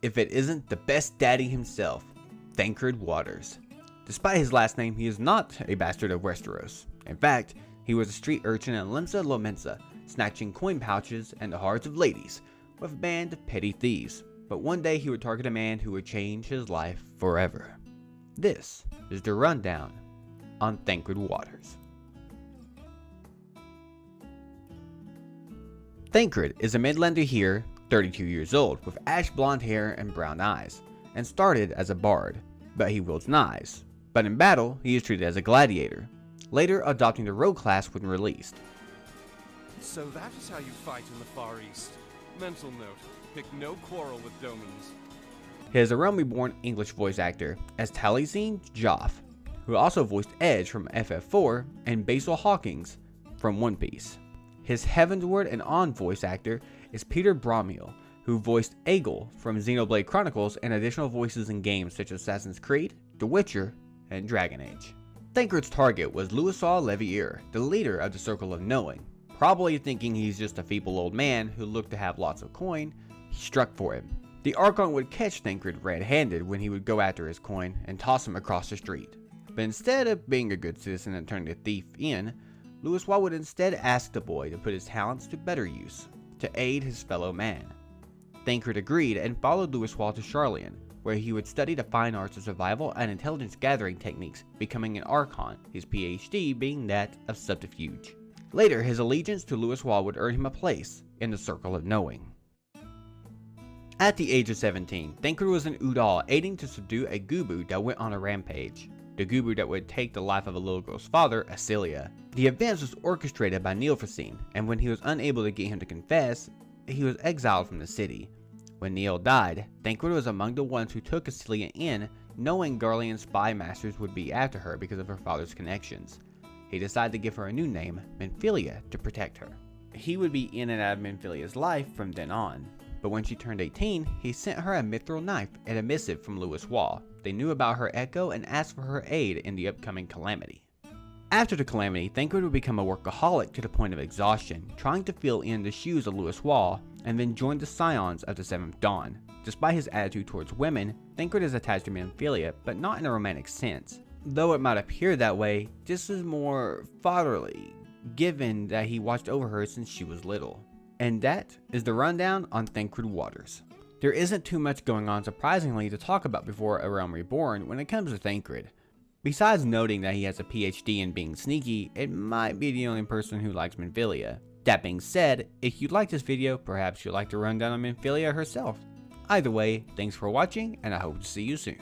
if it isn't the best daddy himself, Thancred Waters. Despite his last name, he is not a bastard of Westeros. In fact, he was a street urchin in Limsa Lominsa, snatching coin pouches and the hearts of ladies with a band of petty thieves. But one day he would target a man who would change his life forever. This is the rundown on Thancred Waters. Thancred is a Midlander here, 32 years old, with ash blonde hair and brown eyes, and started as a bard, but he wields knives. But in battle, he is treated as a gladiator, later adopting the rogue class when released. So that is how you fight in the Far East. Mental note, pick no quarrel with Domans. He is a Realm-born English voice actor as Taliesin Joff, who also voiced Edge from FF4 and Basil Hawkins from One Piece. His Heavensward and On voice actor is Peter Bromwell, who voiced Aegle from Xenoblade Chronicles and additional voices in games such as Assassin's Creed, The Witcher, and Dragon Age. Thancred's target was Louisoix Levier, the leader of the Circle of Knowing. Probably thinking he's just a feeble old man who looked to have lots of coin, he struck for him. The Archon would catch Thancred red-handed when he would go after his coin and toss him across the street. But instead of being a good citizen and turning the thief in, Louisoix would instead ask the boy to put his talents to better use, to aid his fellow man. Thancred agreed and followed Louisoix to Sharlayan, where he would study the fine arts of survival and intelligence gathering techniques, becoming an Archon, his PhD being that of subterfuge. Later, his allegiance to Louisoix would earn him a place in the Circle of Knowing. At the age of 17, Thancred was an Udal aiding to subdue a Gubu that went on a rampage. The Gubu that would take the life of a little girl's father, Asilia. The events was orchestrated by Neilfacine, and when he was unable to get him to confess, he was exiled from the city. When Neil died, Thancred was among the ones who took Asilia in, knowing Garlean spy masters would be after her because of her father's connections. He decided to give her a new name, Minfilia, to protect her. He would be in and out of Minfilia's life from then on. But when she turned 18, he sent her a mithril knife and a missive from Louisoix. They knew about her echo and asked for her aid in the upcoming calamity. After the calamity, Thancred would become a workaholic to the point of exhaustion, trying to fill in the shoes of Louisoix, and then join the Scions of the Seventh Dawn. Despite his attitude towards women, Thancred is attached to Minfilia, but not in a romantic sense. Though it might appear that way, this is more fatherly, given that he watched over her since she was little. And that is the rundown on Thancred Waters. There isn't too much going on surprisingly to talk about before A Realm Reborn when it comes to Thancred. Besides noting that he has a PhD in being sneaky, it might be the only person who likes Minfilia. That being said, if you liked this video, perhaps you'd like to run down on Minfilia herself. Either way, thanks for watching and I hope to see you soon.